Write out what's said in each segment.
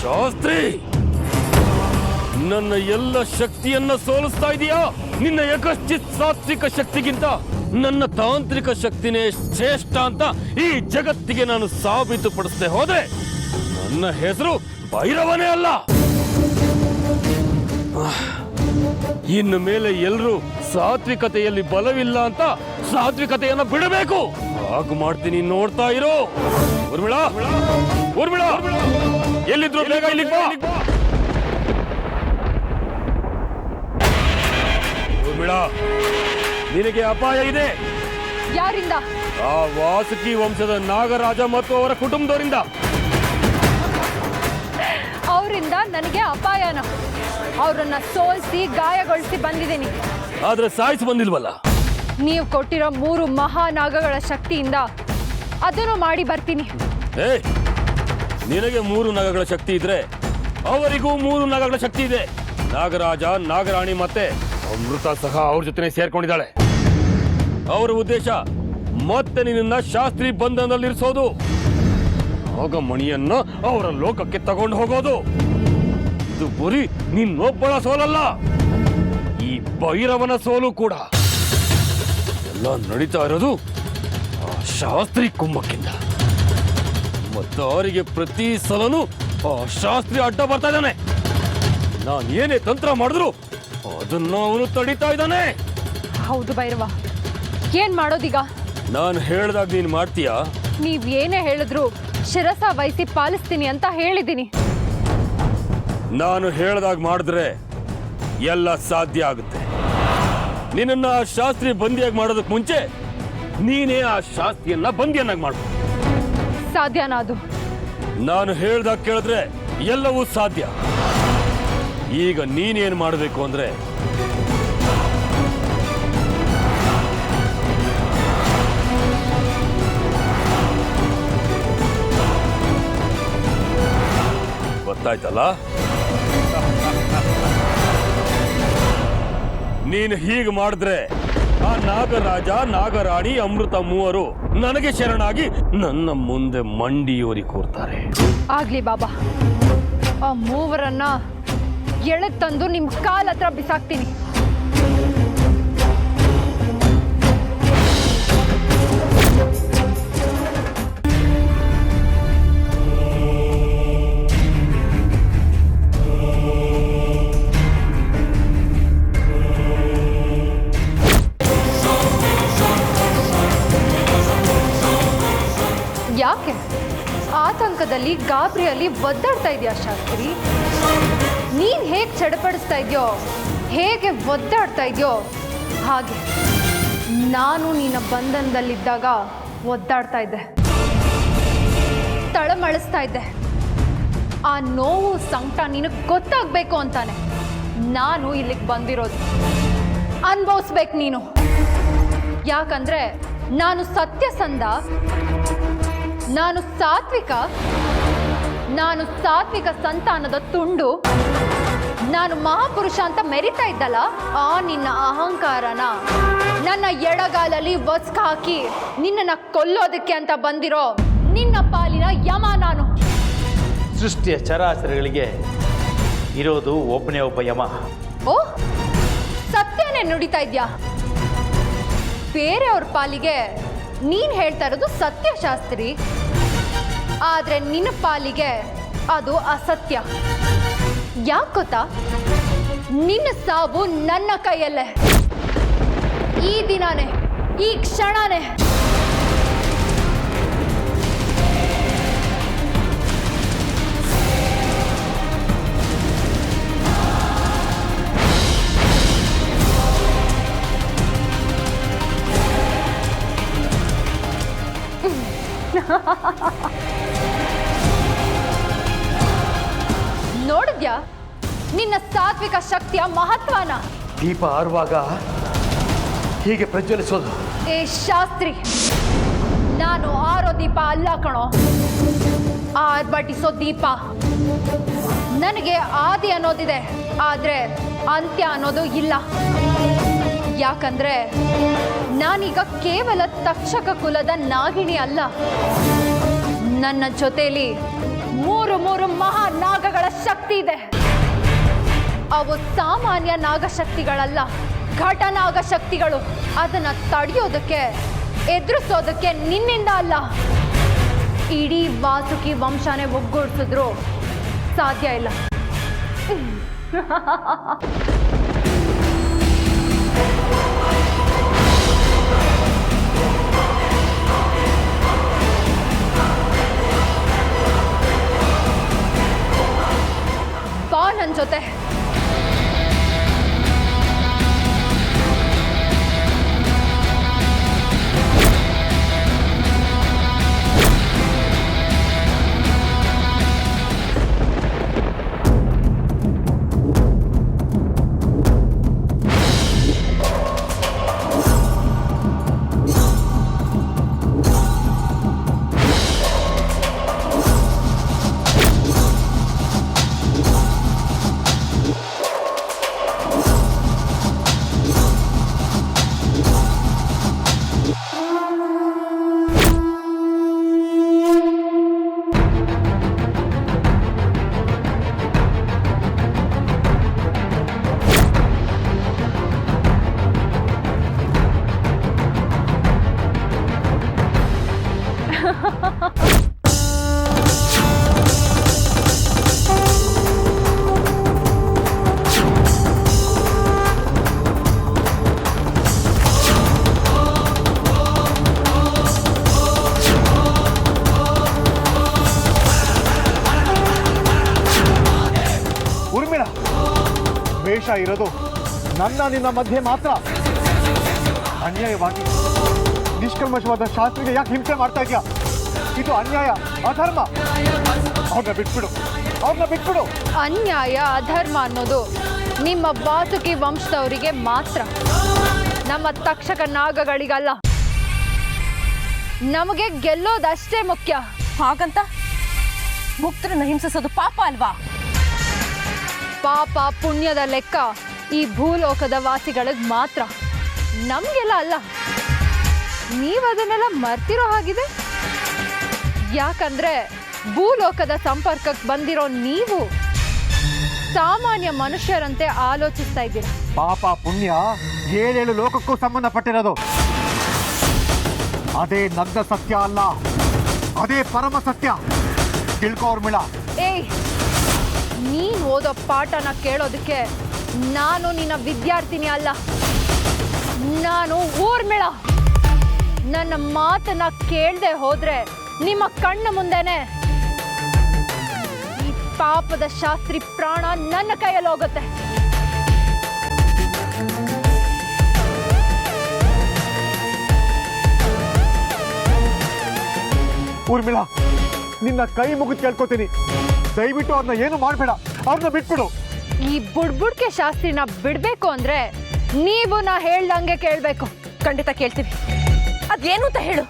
ಶಾಸ್ತ್ರಿ, ನನ್ನ ಎಲ್ಲ ಶಕ್ತಿಯನ್ನ ಸೋಲಿಸ್ತಾ ಇದೀಯಾ? ನಿನ್ನ ಯಕಶ್ಚಿತ್ ಸಾತ್ವಿಕ ಶಕ್ತಿಗಿಂತ ನನ್ನ ತಾಂತ್ರಿಕ ಶಕ್ತಿನೇ ಶ್ರೇಷ್ಠ ಅಂತ ಈ ಜಗತ್ತಿಗೆ ನಾನು ಸಾಬೀತುಪಡಿಸದೆ ಹೋದ್ರೆ ನನ್ನ ಹೆಸರು ಭೈರವನೇ ಅಲ್ಲ. ಇನ್ನು ಮೇಲೆ ಎಲ್ಲರೂ ಸಾತ್ವಿಕತೆಯಲ್ಲಿ ಬಲವಿಲ್ಲ ಅಂತ ಸಾತ್ವಿಕತೆಯನ್ನ ಬಿಡಬೇಕು. ಹಾಗೆ ಮಾಡ್ತೀನಿ, ನೋಡ್ತಾ ಇರೋ. ಊರ್ಮಿಳಾ, ಊರ್ಮಿಳಾ, ಎಲ್ಲಿದ್ರು ಬೇಗ ಇಲ್ಲಿಗೆ ಬಾ. ಊರ್ಮಿಳಾ, ನಿನಗೆ ಅಪಾಯ ಇದೆ. ಯಾರಿಂದ? ಆ ವಾಸುಕಿ ವಂಶದ ನಾಗರಾಜ ಮತ್ತು ಅವರ ಕುಟುಂಬದವರಿಂದ. ಅವರಿಂದ ನನಗೆ ಅಪಾಯನ? ಅವರನ್ನ ಸೋಲಿಸಿ ಗಾಯಗೊಳಿಸಿ ಬಂದಿದ್ದೀನಿ. ಆದ್ರೆ ಸಾಯಿಸಿ ಬಂದಿಲ್ವಲ್ಲ? ನೀವು ಕೊಟ್ಟಿರೋ 3 ಮಹಾನಾಗಗಳ ಶಕ್ತಿಯಿಂದ ಅದನ್ನು ಮಾಡಿ ಬರ್ತೀನಿ. ನಿನಗೆ 3 ನಗಗಳ ಶಕ್ತಿ ಇದ್ರೆ ಅವರಿಗೂ 3 ನಗಗಳ ಶಕ್ತಿ ಇದೆ. ನಾಗರಾಜ, ನಾಗರಾಣಿ ಮತ್ತೆ ಅಮೃತ ಸಹ ಅವ್ರ ಜೊತೆ ಸೇರ್ಕೊಂಡಿದ್ದಾಳೆ. ಅವರ ಉದ್ದೇಶ ಮತ್ತೆ ನಿನ್ನ ಶಾಸ್ತ್ರಿ ಬಂಧನದಲ್ಲಿರಿಸೋದು, ಆಗ ಮಣಿಯನ್ನ ಅವರ ಲೋಕಕ್ಕೆ ತಗೊಂಡು ಹೋಗೋದು. ಇದು ಬರೀ ನಿನ್ನೊಬ್ಬಳ ಸೋಲಲ್ಲ, ಈ ಭೈರವನ ಸೋಲು ಕೂಡ. ಎಲ್ಲ ನಡೀತಾ ಇರೋದು ಆ ಶಾಸ್ತ್ರಿ ಕುಮ್ಮಕ್ಕಿಂದ. ಮತ್ತು ಅವರಿಗೆ ಪ್ರತಿ ಸಲನೂ ಆ ಶಾಸ್ತ್ರಿ ಅಡ್ಡ ಬರ್ತಾ ಇದ್ದಾನೆ. ನಾನು ಏನೇ ತಂತ್ರ ಮಾಡಿದ್ರು ಅದನ್ನ ಅವನು ತಡೀತಾ ಇದ್ದಾನೆ. ಹೌದು ಭೈರವ, ಏನ್ ಮಾಡೋದೀಗ? ನಾನು ಹೇಳ್ದಾಗ ನೀನು ಮಾಡ್ತೀಯಾ? ನೀವ್ ಏನೇ ಹೇಳಿದ್ರು ಶಿರಸ ವಹಿಸಿ ಪಾಲಿಸ್ತೀನಿ ಅಂತ ಹೇಳಿದ್ದೀನಿ. ನಾನು ಹೇಳ್ದಾಗ ಮಾಡಿದ್ರೆ ಎಲ್ಲ ಸಾಧ್ಯ ಆಗುತ್ತೆ. ನಿನ್ನ ಆ ಶಾಸ್ತ್ರಿ ಬಂದಿಯಾಗಿ ಮಾಡೋದಕ್ಕೆ ಮುಂಚೆ ನೀನೇ ಆ ಶಾಸ್ತ್ರಿಯನ್ನ ಬಂದಿಯನ್ನಾಗಿ ಮಾಡು. ಸಾಧ್ಯನಾ ಅದು? ನಾನು ಹೇಳ್ದಾಗ ಕೇಳಿದ್ರೆ ಎಲ್ಲವೂ ಸಾಧ್ಯ. ಈಗ ನೀನೇನ್ ಮಾಡಬೇಕು ಅಂದ್ರೆ, ಗೊತ್ತಾಯ್ತಲ್ಲ? ನೀನು ಹೀಗೆ ಮಾಡಿದ್ರೆ ಆ ನಾಗರಾಜ, ನಾಗರಾಣಿ, ಅಮೃತ ಮೂವರು ನನಗೆ ಶರಣಾಗಿ ನನ್ನ ಮುಂದೆ ಮಂಡಿಯೋರಿ ಕೂರ್ತಾರೆ. ಆಗ್ಲಿ ಬಾಬಾ, ಆ ಮೂವರನ್ನ ಎಳೆದ್ ತಂದು ನಿಮ್ ಕಾಲ್ ಹತ್ರ ಬಿಸಾಕ್ತೀನಿ. ಯಾಕೆ ಆತಂಕದಲ್ಲಿ ಗಾಬರಿಯಲ್ಲಿ ಒದ್ದಾಡ್ತಾ ಇದೆಯಾ ಶಾಸ್ತ್ರಿ? ನೀನ್ ಹೇಗೆ ಚಡಪಡಿಸ್ತಾ ಇದೆಯೋ, ಹೇಗೆ ಒದ್ದಾಡ್ತಾ ಇದೆಯೋ, ಹಾಗೆ ನಾನು ನಿನ್ನ ಬಂಧನದಲ್ಲಿದ್ದಾಗ ಒದ್ದಾಡ್ತಾ ಇದ್ದೆ, ತಳಮಳಿಸ್ತಾ ಇದ್ದೆ. ಆ ನೋವು ಸಂಕಟ ನಿನಗೆ ಗೊತ್ತಾಗಬೇಕು ಅಂತಾನೆ ನಾನು ಇಲ್ಲಿಗೆ ಬಂದಿರೋದು. ಅನುಭವಿಸ್ಬೇಕು ನೀನು. ಯಾಕಂದ್ರೆ ನಾನು ಸತ್ಯಸಂಧ, ನಾನು ಸಾತ್ವಿಕ ಸಂತಾನದ ತುಂಡು, ನಾನು ಮಹಾಪುರುಷ ಅಂತ ಮೆರಿತಾ ಇದ್ದಲ್ಲ, ಆ ನಿನ್ನ ಅಹಂಕಾರನ ನನ್ನ ಎಡಗಾಲಲ್ಲಿ ಒಸ್ಕ ಹಾಕಿ ನಿನ್ನನ್ನ ಕೊಲ್ಲೋದಕ್ಕೆ ಅಂತ ಬಂದಿರೋ ನಿನ್ನ ಪಾಲಿನ ಯಮ ನಾನು. ಸೃಷ್ಟಿಯ ಚರಾಚರಗಳಿಗೆ ಇರೋದು ಒಬ್ಬನೇ ಒಬ್ಬ ಯಮ. ಓ, ಸತ್ಯನೇ ನುಡಿತಾ ಇದ್ಯಾ? ಬೇರೆಯವ್ರ ಪಾಲಿಗೆ ನೀನ್ ಹೇಳ್ತಾ ಇರೋದು ಸತ್ಯ ಶಾಸ್ತ್ರಿ, ಆದ್ರೆ ನಿನ್ನ ಪಾಲಿಗೆ ಅದು ಅಸತ್ಯ. ಯಾಕೆ ಗೊತ್ತಾ? ನಿನ್ನ ಸಾವು ನನ್ನ ಕೈಯಲ್ಲೇ, ಈ ದಿನಾನೇ, ಈ ಕ್ಷಣನೇ. ನೋಡಿದ್ಯಾ ನಿನ್ನ ಸಾತ್ವಿಕ ಶಕ್ತಿಯ ಮಹತ್ವನ? ದೀಪ ಆರುವಾಗ ಹೀಗೆ ಪ್ರಜ್ವಲಿಸೋದು. ಏ ಶಾಸ್ತ್ರಿ, ನಾನು ಆರೋ ದೀಪ ಅಲ್ಲ ಕಣೋ, ಆರ್ಭಟಿಸೋ ದೀಪ. ನನಗೆ ಆದಿ ಅನ್ನೋದಿದೆ, ಆದ್ರೆ ಅಂತ್ಯ ಅನ್ನೋದು ಇಲ್ಲ. ಯಾಕಂದ್ರೆ ನಾನೀಗ ಕೇವಲ ತಕ್ಷಕ ಕುಲದ ನಾಗಿಣಿ ಅಲ್ಲ, ನನ್ನ ಜೊತೆಲಿ ಮೂರು ಮಹಾ ನಾಗಗಳ ಶಕ್ತಿ ಇದೆ. ಅವು ಸಾಮಾನ್ಯ ನಾಗಶಕ್ತಿಗಳಲ್ಲ, ಘಟನಾಗ ಶಕ್ತಿಗಳು. ಅದನ್ನ ತಡೆಯೋದಕ್ಕೆ, ಎದುರಿಸೋದಕ್ಕೆ ನಿನ್ನಿಂದ ಅಲ್ಲ, ಇಡೀ ವಾಸುಕಿ ವಂಶನೇ ಒಗ್ಗೂಡಿಸಿದ್ರು ಸಾಧ್ಯ ಇಲ್ಲ. ಬಾ ನನ್ನ ಜೊತೆ. ಊರ್ಮಿಳ, ದ್ವೇಷ ಇರೋದು ನನ್ನ ನಿನ್ನ ಮಧ್ಯೆ ಮಾತ್ರ. ಅನ್ಯಾಯವಾಗಿ ನಿಷ್ಕಲ್ಮಶವಾದ ಶಾಸ್ತ್ರಿಗೆ ಯಾಕೆ ಹಿಂಸೆ ಮಾಡ್ತಾ ಇದೆಯಾ? ಇದು ಅನ್ಯಾಯ, ಅಧರ್ಮ. ಅವ್ರನ್ನ ಬಿಟ್ಬಿಡು, ಅವ್ರನ್ನ ಬಿಟ್ಬಿಡು. ಅನ್ಯಾಯ, ಅಧರ್ಮ ಅನ್ನೋದು ನಿಮ್ಮ ವಾಸುಕಿ ವಂಶದವರಿಗೆ ಮಾತ್ರ, ನಮ್ಮ ತಕ್ಷಕ ನಾಗಗಳಿಗಲ್ಲ. ನಮಗೆ ಗೆಲ್ಲೋದಷ್ಟೇ ಮುಖ್ಯ. ಹಾಗಂತ ಮುಕ್ತರನ್ನ ಹಿಂಸಿಸೋದು ಪಾಪ ಅಲ್ವಾ? ಪಾಪ ಪುಣ್ಯದ ಲೆಕ್ಕ ಈ ಭೂಲೋಕದ ವಾಸಿಗಳಿಗೆ ಮಾತ್ರ, ನಮಗೆಲ್ಲ ಅಲ್ಲ. ನೀವು ಅದನ್ನೆಲ್ಲ ಮರ್ತಿರೋ ಹಾಗಿದೆ. ಯಾಕಂದ್ರೆ ಭೂಲೋಕದ ಸಂಪರ್ಕಕ್ಕೆ ಬಂದಿರೋ ನೀವು ಸಾಮಾನ್ಯ ಮನುಷ್ಯರಂತೆ ಆಲೋಚಿಸ್ತಾ ಇದ್ದೀರಾ. ಪಾಪ ಪುಣ್ಯ ಏಳೇಳು ಲೋಕಕ್ಕೂ ಸಂಬಂಧಪಟ್ಟಿರೋದು. ಅದೇ ನಗ್ನ ಸತ್ಯ ಅಲ್ಲ, ಅದೇ ಪರಮ ಸತ್ಯ. ತಿಳ್ಕೋ ಊರ್ಮಿಳ. ಏಯ್, ನೀನ್ ಓದೋ ಪಾಠನ ಕೇಳೋದಕ್ಕೆ ನಾನು ನಿನ್ನ ವಿದ್ಯಾರ್ಥಿನಿ ಅಲ್ಲ, ನಾನು ಊರ್ಮಿಳ. ನನ್ನ ಮಾತನ್ನ ಕೇಳದೆ ಹೋದ್ರೆ ನಿಮ್ಮ ಕಣ್ಣ ಮುಂದೆನೆ ಈ ಪಾಪದ ಶಾಸ್ತ್ರಿ ಪ್ರಾಣ ನನ್ನ ಕೈಯಲ್ಲಿ ಹೋಗುತ್ತೆ. ಊರ್ಮಿಳ, ನಿನ್ನ ಕೈ ಮುಗಿದು ಕೇಳ್ಕೊತೀನಿ, ದಯವಿಟ್ಟು ಅವ್ರನ್ನ ಏನು ಮಾಡಬೇಡ, ಅವ್ರನ್ನ ಬಿಟ್ಬಿಡು. ಈ ಬುಡ್ಬುಡ್ಕೆ ಶಾಸ್ತ್ರಿನ ಬಿಡ್ಬೇಕು ಅಂದ್ರೆ ನೀವು ನಾ ಹೇಳ್ದಂಗೆ ಕೇಳ್ಬೇಕು. ಖಂಡಿತ ಕೇಳ್ತೀವಿ. ಅದೇನು ಅಂತ ಹೇಳು.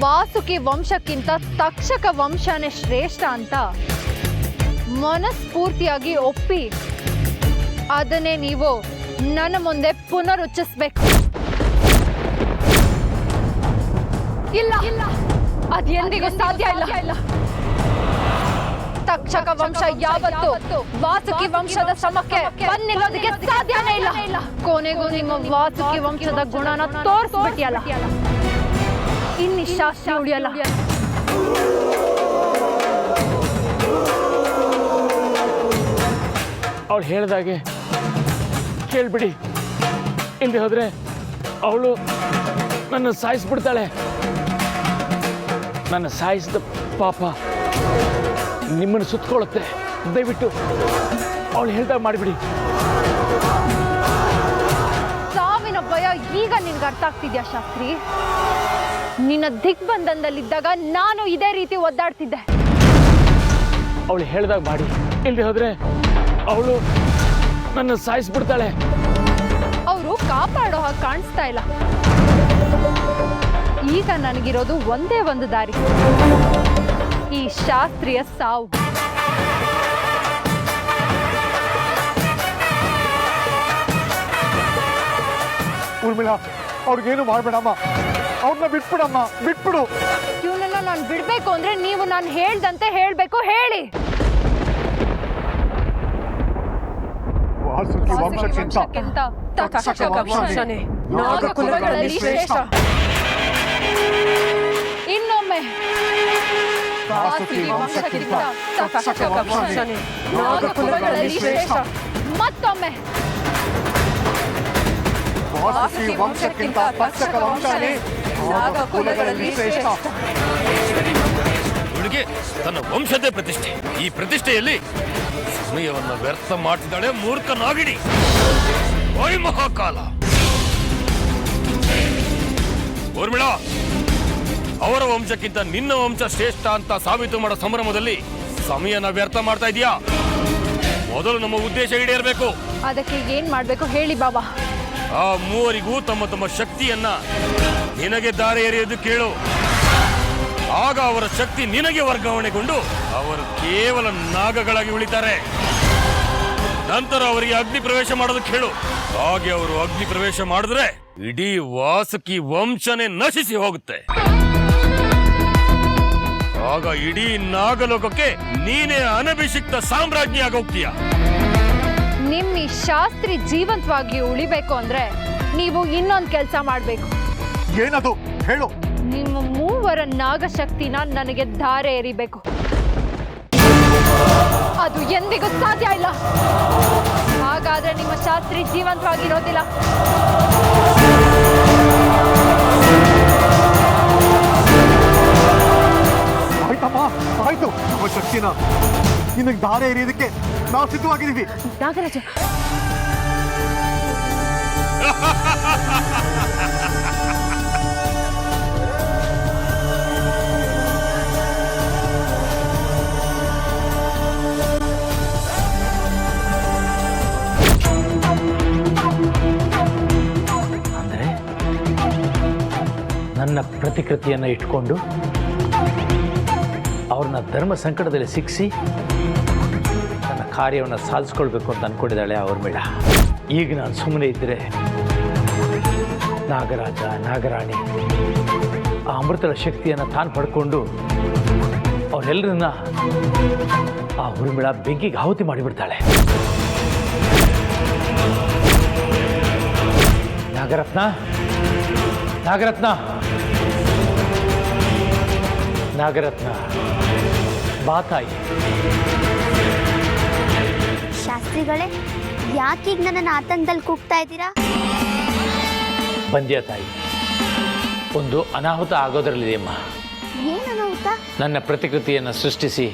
ವಾಸುಕಿ ವಂಶಕ್ಕಿಂತ ತಕ್ಷಕ ವಂಶನೇ ಶ್ರೇಷ್ಠ ಅಂತ ಮನಸ್ಫೂರ್ತಿಯಾಗಿ ಒಪ್ಪಿ ಅದನ್ನೇ ನೀವು ನನ್ನ ಮುಂದೆ ಪುನರುಚ್ಚಿಸ್ಬೇಕು. ಇಲ್ಲ, ಅದೆಂದಿಗೂ ಸಾಧ್ಯ ಇಲ್ಲ. ತಕ್ಷಕ ವಂಶ ಯಾವತ್ತು ವಾಸುಕಿ ವಂಶದ ಶ್ರಮಕ್ಕೆ ಬಂದಿರೋದಕ್ಕೆ ಸಾಧ್ಯನೇ ಇಲ್ಲ. ಕೊನೆಗೂ ನಿಮ್ಮ ವಾಸುಕಿ ವಂಶದ ಗುಣನ ತೋರಿಸ್ಬಿಟ್ಟಿಯಲ್ಲ, ಇನ್ನಿ ಶಾಸ್ತ್ರ ಉಳಿಯಲ್ಲ. ಅವಳು ಹೇಳ್ದಾಗೆ ಕೇಳ್ಬಿಡಿ, ಇಲ್ಲದೆ ಹೋದ್ರೆ ಅವಳು ನನ್ನ ಸಾಯಿಸ್ಬಿಡ್ತಾಳೆ. ನನ್ನ ಸಾಯಿಸಿದ ಪಾಪ ನಿಮ್ಮನ್ನು ಸುತ್ತಕೊಳ್ಳುತ್ತೆ. ದಯವಿಟ್ಟು ಅವಳು ಹೇಳ್ದಾಗ ಮಾಡಿಬಿಡಿ. ಸಾವಿನ ಭಯ ಈಗ ನಿನ್ಗೆ ಅರ್ಥ ಆಗ್ತಿದ್ಯಾ ಶಾಸ್ತ್ರಿ? ನಿನ್ನ ದಿಗ್ಬಂಧನದಲ್ಲಿದ್ದಾಗ ನಾನು ಇದೇ ರೀತಿ ಒದ್ದಾಡ್ತಿದ್ದೆ. ಅವಳು ಹೇಳ್ದಾಗ ಮಾಡಿ, ಇಲ್ಲದೆ ಹೋದ್ರೆ ಅವಳು ನನ್ನ ಸಾಯಿಸ್ಬಿಡ್ತಾಳೆ. ಅವರು ಕಾಪಾಡೋ ಹಾಗೆ ಕಾಣಿಸ್ತಾ ಇಲ್ಲ. ಈಗ ನನಗಿರೋದು ಒಂದೇ ಒಂದು ದಾರಿ, ಈ ಶಾಸ್ತ್ರೀಯ ಸಾವು. ಊರ್ಮಿಳ, ಅವ್ರಿಗೇನು ಮಾಡಬೇಡಮ್ಮ, ಅವ್ರನ್ನ ಬಿಟ್ಬಿಡಮ್ಮ, ಬಿಟ್ಬಿಡು. ಇವನನ್ನ ನಾನು ಬಿಡ್ಬೇಕು ಅಂದ್ರೆ ನೀವು ನಾನು ಹೇಳ್ದಂತೆ ಹೇಳ್ಬೇಕು. ಹೇಳಿ. ವಾಸುಕಿ ವಂಶಕ್ಕಿಂತ ತಕ್ಷಕ ವಂಶನೇ ನಾಗಕುಲಗಳಲ್ಲಿ ಶ್ರೇಷ್ಠ. ಇನ್ನೊಮ್ಮೆ ವಾಸುಕಿ ವಂಶಕ್ಕಿಂತ ತಕ್ಷಕ ವಂಶನೇ ನಾಗಕುಲಗಳಲ್ಲಿ ಶ್ರೇಷ್ಠ. ಮತ್ತೊಮ್ಮೆ ವಾಸುಕಿ ವಂಶಕ್ಕಿಂತ ತಕ್ಷಕ ವಂಶನೇ ನಾಗಕುಲಗಳಲ್ಲಿ ಶ್ರೇಷ್ಠ. ಇವಳಿಗೆ ತನ್ನ ವಂಶದೇ ಪ್ರತಿಷ್ಠೆ. ಈ ಪ್ರತಿಷ್ಠೆಯಲ್ಲಿ ಸಮಯವನ್ನು ವ್ಯರ್ಥ ಮಾಡ್ತಿದ್ದಾಳೆ ಮೂರ್ಖನಾಗಿಡಿ. ಓಯ್ ಮಹಾಕಾಲ, ಊರ್ಮಿಳಾ, ಅವರ ವಂಶಕ್ಕಿಂತ ನಿನ್ನ ವಂಶ ಶ್ರೇಷ್ಠ ಅಂತ ಸಾಬೀತು ಮಾಡೋ ಸಂಭ್ರಮದಲ್ಲಿ ಸಮಯನ ವ್ಯರ್ಥ ಮಾಡ್ತಾ ಇದೀಯಾ? ಮೊದಲು ನಮ್ಮ ಉದ್ದೇಶ ಈಡೇರಬೇಕು. ಅದಕ್ಕೆ ಏನ್ ಮಾಡ್ಬೇಕು ಹೇಳಿ ಬಾಬಾ. ಆ ಮೂವರಿಗೂ ತಮ್ಮ ತಮ್ಮ ಶಕ್ತಿಯನ್ನ ನಿನಗೆ ದಾರಿ ಎರೆಯೋದು ಕೇಳು. ಆಗ ಅವರ ಶಕ್ತಿ ನಿನಗೆ ವರ್ಗಾವಣೆಗೊಂಡು ಅವರು ಕೇವಲ ನಾಗಗಳಾಗಿ ಉಳಿತಾರೆ. ನಂತರ ಅವರಿಗೆ ಅಗ್ನಿ ಪ್ರವೇಶ ಮಾಡೋದಕ್ಕೆ ಹೇಳು. ಹಾಗೆ ಅವರು ಅಗ್ನಿ ಪ್ರವೇಶ ಮಾಡಿದ್ರೆ ಇಡೀ ವಾಸುಕಿ ವಂಶನೇ ನಶಿಸಿ ಹೋಗುತ್ತೆ. ಆಗ ಇಡೀ ನಾಗಲೋಕಕ್ಕೆ ನೀನೇ ಅನಭಿಷಿಕ್ತ ಸಾಮ್ರಾಜ್ಞಿ ಆಗೋಗ್ತೀಯ. ನಿಮ್ಮ ಈ ಶಾಸ್ತ್ರಿ ಜೀವಂತವಾಗಿ ಉಳಿಬೇಕು ಅಂದ್ರೆ ನೀವು ಇನ್ನೊಂದು ಕೆಲಸ ಮಾಡಬೇಕು. ಏನದು ಹೇಳು. ನಿಮ್ಮ ಮೂವರ ನಾಗಶಕ್ತಿನ ನನಗೆ ಧಾರೆ ಎರಿಬೇಕು. ಅದು ಎಂದಿಗೂ ಸಾಧ್ಯ ಇಲ್ಲ. ಹಾಗಾದ್ರೆ ನಿಮ್ಮ ಶಾಸ್ತ್ರಿ ಜೀವಂತವಾಗಿರೋದಿಲ್ಲ. ಆಯ್ತಮ್ಮ, ಆಯ್ತು. ನಮ್ಮ ಶಕ್ತಿನ ನಿನಗೆ ದಾರೆ ಎರೆಯೋದಕ್ಕೆ ನಾವು ಸಿದ್ಧವಾಗಿದ್ದೀವಿ. ನಾಗರಾಜ, ಅಂದರೆ ನನ್ನ ಪ್ರತಿಕೃತಿಯನ್ನು ಇಟ್ಕೊಂಡು ಅವ್ರನ್ನ ಧರ್ಮ ಸಂಕಟದಲ್ಲಿ ಸಿಕ್ಕಿಸಿ ನನ್ನ ಕಾರ್ಯವನ್ನು ಸಾಧಿಸ್ಕೊಳ್ಬೇಕು ಅಂತ ಅಂದ್ಕೊಂಡಿದ್ದಾಳೆ ಊರ್ಮಿಳ. ಈಗ ನಾನು ಸುಮ್ಮನೆ ಇದ್ದರೆ ನಾಗರಾಜ ನಾಗರಾಣಿ ಆ ಅಮೃತದ ಶಕ್ತಿಯನ್ನು ತಾನು ಪಡ್ಕೊಂಡು ಅವರೆಲ್ಲರನ್ನ ಆ ಊರ್ಮಿಳ ಬೆಂಕಿಗೆ ಆಹುತಿ ಮಾಡಿಬಿಡ್ತಾಳೆ. ನಾಗರತ್ನ, ನಾಗರತ್ನ, ನಾಗರತ್ನ, ಬಾ ತಾಯಿ. ಶಾಸ್ತ್ರಿಗಳೇ, ಯಾಕೀಗ ನನ್ನನ್ನು ಆತಂಕದಲ್ಲಿ ಕೂಗ್ತಾ ಇದ್ದೀರಾ? ಬಂದ್ಯಾ ತಾಯಿ, ಒಂದು ಅನಾಹುತ ಆಗೋದ್ರಲ್ಲಿದೆಯಮ್ಮ. ಏನು ಅನಾಹುತ? ನನ್ನ ಪ್ರತಿಕೃತಿಯನ್ನು ಸೃಷ್ಟಿಸಿ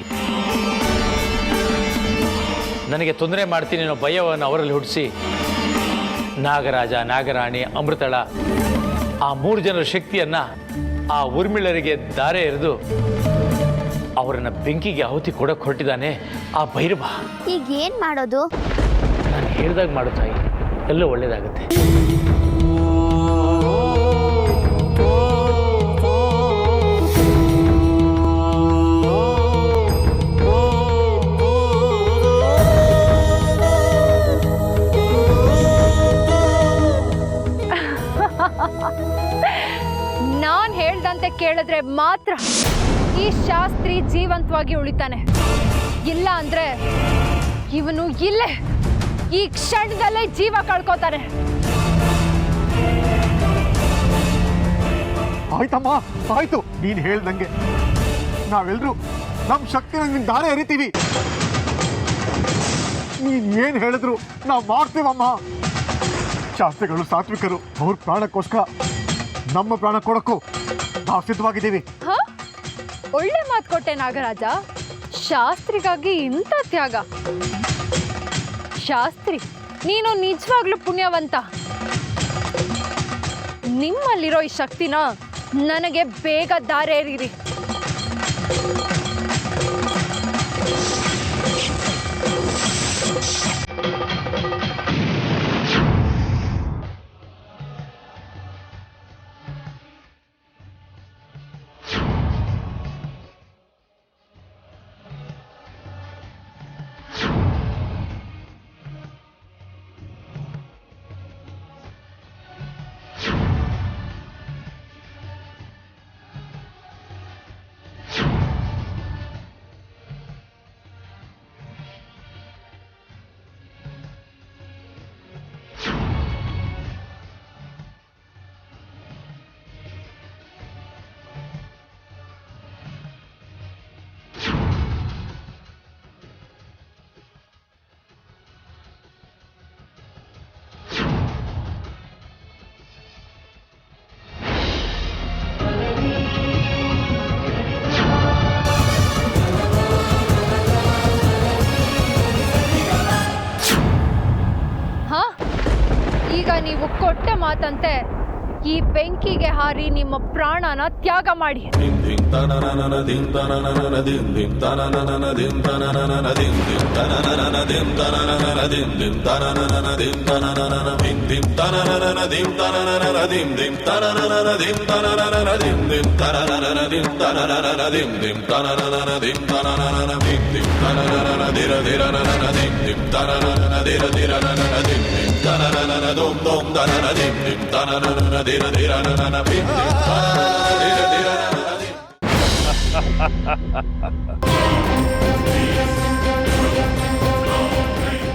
ನನಗೆ ತೊಂದರೆ ಮಾಡ್ತೀನಿ ಅನ್ನೋ ಭಯವನ್ನು ಅವರಲ್ಲಿ ಹುಟ್ಟಿಸಿ ನಾಗರಾಜ ನಾಗರಾಣಿ ಅಮೃತಳ ಆ 3 ಜನರ ಶಕ್ತಿಯನ್ನು ಆ ಊರ್ಮಿಳರಿಗೆ ದಾರೆ ಎರೆದು ಅವರನ್ನು ಬೆಂಕಿಗೆ ಆಹುತಿ ಕೊಡಕ್ಕೆ ಹೊರಟಿದ್ದಾನೆ ಆ ಭೈರವ. ಈಗ ಏನು ಮಾಡೋದು? ನಾನು ಹೇಳ್ದಾಗ ಮಾಡು ತಾಯಿ, ಎಲ್ಲೂ ಒಳ್ಳೇದಾಗುತ್ತೆ. ನಾನ್ ಹೇಳ್ದಂತೆ ಕೇಳಿದ್ರೆ ಮಾತ್ರ ಈ ಶಾಸ್ತ್ರಿ ಜೀವಂತವಾಗಿ ಉಳಿತಾನೆ. ಇಲ್ಲ ಅಂದ್ರೆ ಇವನು ಇಲ್ಲೇ ಈ ಕ್ಷಣದಲ್ಲೇ ಜೀವ ಕಳ್ಕೋತಾನೆ. ಆಯ್ತಮ್ಮ, ಆಯ್ತು. ನೀನು ಹೇಳ್ದಂಗೆ ನಾವೆಲ್ಲರೂ ನಮ್ಮ ಶಕ್ತಿನ ನಿನ್ನ ದಾರೆ ಎರಿತೀವಿ. ನೀನ್ ಏನು ಹೇಳಿದ್ರು ನಾವು ಮಾಡ್ತೀವಮ್ಮ. ಶಾಸ್ತ್ರಿಗಳು ಸಾತ್ವಿಕರು. ಅವ್ರ ಪ್ರಾಣಕ್ಕೋಸ್ಕರ ನಮ್ಮ ಪ್ರಾಣ ಕೊಡಕ್ಕೂ ನಾವು ಸಿದ್ಧವಾಗಿದ್ದೀವಿ. ಹ? ಒಳ್ಳೆ ಮಾತು ಕೊಟ್ಟೆ ನಾಗರಾಜ. ಶಾಸ್ತ್ರಿಗಾಗಿ ಇಂಥ ತ್ಯಾಗ. ಶಾಸ್ತ್ರಿ, ನೀನು ನಿಜವಾಗ್ಲೂ ಪುಣ್ಯವಂತ. ನಿಮ್ಮಲ್ಲಿರೋ ಈ ಶಕ್ತಿನ ನನಗೆ ಬೇಗ ದಾರೆ ಎರೀರಿ. ನೀವು ಕೊಟ್ಟ ಮಾತಂತೆ ಈ ಬೆಂಕಿಗೆ ಹಾರಿ ನಿಮ್ಮ ಪ್ರಾಣನ ತ್ಯಾಗ ಮಾಡಿ.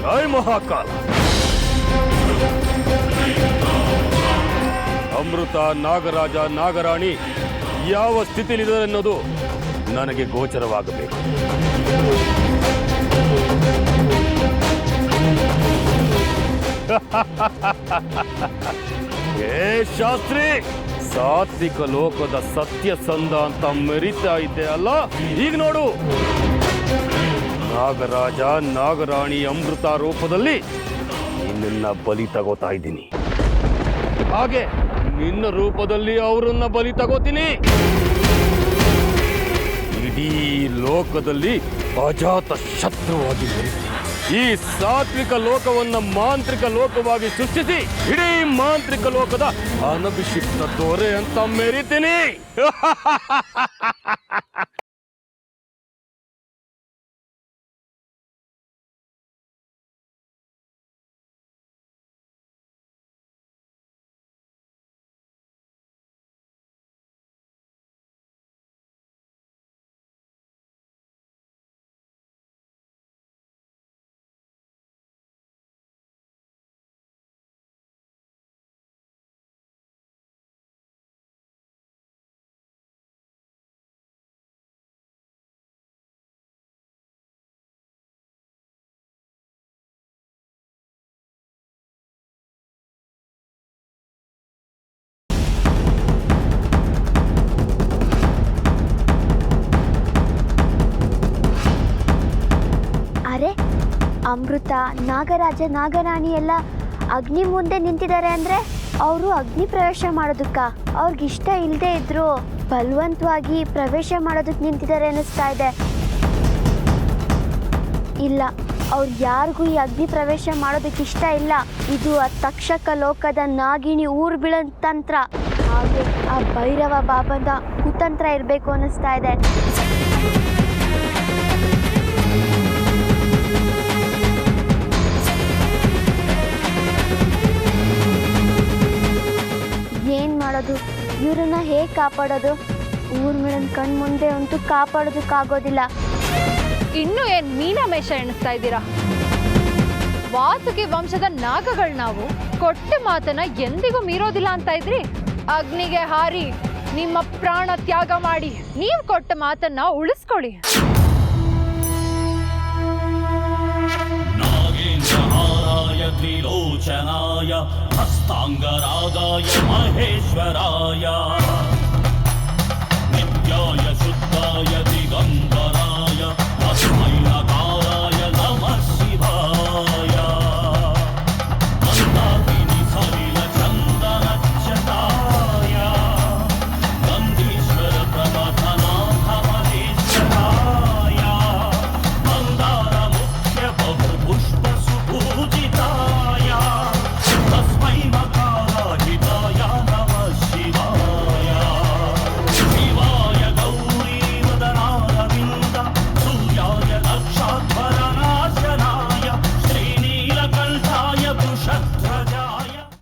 ಜೈ ಮಹಾಕಾಲ. ಅಮೃತ, ನಾಗರಾಜ, ನಾಗರಾಣಿ ಯಾವ ಸ್ಥಿತಿಲಿದ್ದಾರೆ ಅನ್ನೋದು ನನಗೆ ಗೋಚರವಾಗಬೇಕು. ಏ ಶಾಸ್ತ್ರಿ, ಸಾತ್ವಿಕ ಲೋಕದ ಸತ್ಯಸಂಧ ಅಂತ ಮೆರಿತಾ ಇದ್ದೆ ಅಲ್ಲ, ಈಗ ನೋಡು ನಾಗರಾಜ, ನಾಗರಾಣಿ, ಅಮೃತ ರೂಪದಲ್ಲಿ ನಿನ್ನ ಬಲಿ ತಗೋತಾ ಇದ್ದೀನಿ. ಹಾಗೆ ನಿನ್ನ ರೂಪದಲ್ಲಿ ಅವರನ್ನ ಬಲಿ ತಗೋತೀನಿ. ಇಡೀ ಲೋಕದಲ್ಲಿ ಅಜಾತ ಶತ್ರುವಾಗಿ ಮೆರಿತೀನಿ. ಈ ಸಾತ್ವಿಕ ಲೋಕವನ್ನ ಮಾಂತ್ರಿಕ ಲೋಕವಾಗಿ ಸೃಷ್ಟಿಸಿ ಇಡೀ ಮಾಂತ್ರಿಕ ಲೋಕದ ಅನಭಿಷಿಕ್ತ ದೊರೆ ಅಂತ ಮೆರಿತೀನಿ. ಅಮೃತ, ನಾಗರಾಜ, ನಾಗರಾಣಿ ಎಲ್ಲ ಅಗ್ನಿ ಮುಂದೆ ನಿಂತಿದ್ದಾರೆ ಅಂದರೆ ಅವರು ಅಗ್ನಿ ಪ್ರವೇಶ ಮಾಡೋದಕ್ಕ ಅವ್ರಿಗಿಷ್ಟ ಇಲ್ಲದೆ ಇದ್ರು ಬಲವಂತವಾಗಿ ಪ್ರವೇಶ ಮಾಡೋದಕ್ಕೆ ನಿಂತಿದ್ದಾರೆ ಅನ್ನಿಸ್ತಾ ಇದೆ. ಇಲ್ಲ, ಅವ್ರು ಯಾರಿಗೂ ಈ ಅಗ್ನಿ ಪ್ರವೇಶ ಮಾಡೋದಕ್ಕೆ ಇಷ್ಟ ಇಲ್ಲ. ಇದು ಆ ತಕ್ಷಕ ಲೋಕದ ನಾಗಿಣಿ ಊರು ಬೀಳೋ ತಂತ್ರ, ಹಾಗೆ ಆ ಭೈರವ ಬಾಬಂದ ಕುತಂತ್ರ ಇರಬೇಕು ಅನ್ನಿಸ್ತಾ ಇದೆ. ಏನು ಮಾಡೋದು? ಇವರನ್ನ ಹೇಗೆ ಕಾಪಾಡೋದು? ಊರ್ಮಿಳನ ಕಣ್ ಮುಂದೆ ಅಂತೂ ಕಾಪಾಡೋದಕ್ಕಾಗೋದಿಲ್ಲ. ಇನ್ನೂ ಏನು ಮೀನಾಮೇಷ ಎಣಿಸ್ತಾ ಇದ್ದೀರಾ? ವಾಸುಕಿ ವಂಶದ ನಾಗಗಳು ನಾವು. ಕೊಟ್ಟ ಮಾತನ್ನ ಎಂದಿಗೂ ಮೀರೋದಿಲ್ಲ ಅಂತ ಇದ್ರಿ. ಅಗ್ನಿಗೆ ಹಾರಿ ನಿಮ್ಮ ಪ್ರಾಣ ತ್ಯಾಗ ಮಾಡಿ ನೀವು ಕೊಟ್ಟ ಮಾತನ್ನ ಉಳಿಸ್ಕೊಳ್ಳಿ. ನಾಗೇಂದ್ರಹಾರಾಯ ತ್ರಿಲೋಚನಾಯ ಹಸ್ತಾಂಗರಾಗಾಯ ಮಹೇಶ್ವರಾಯ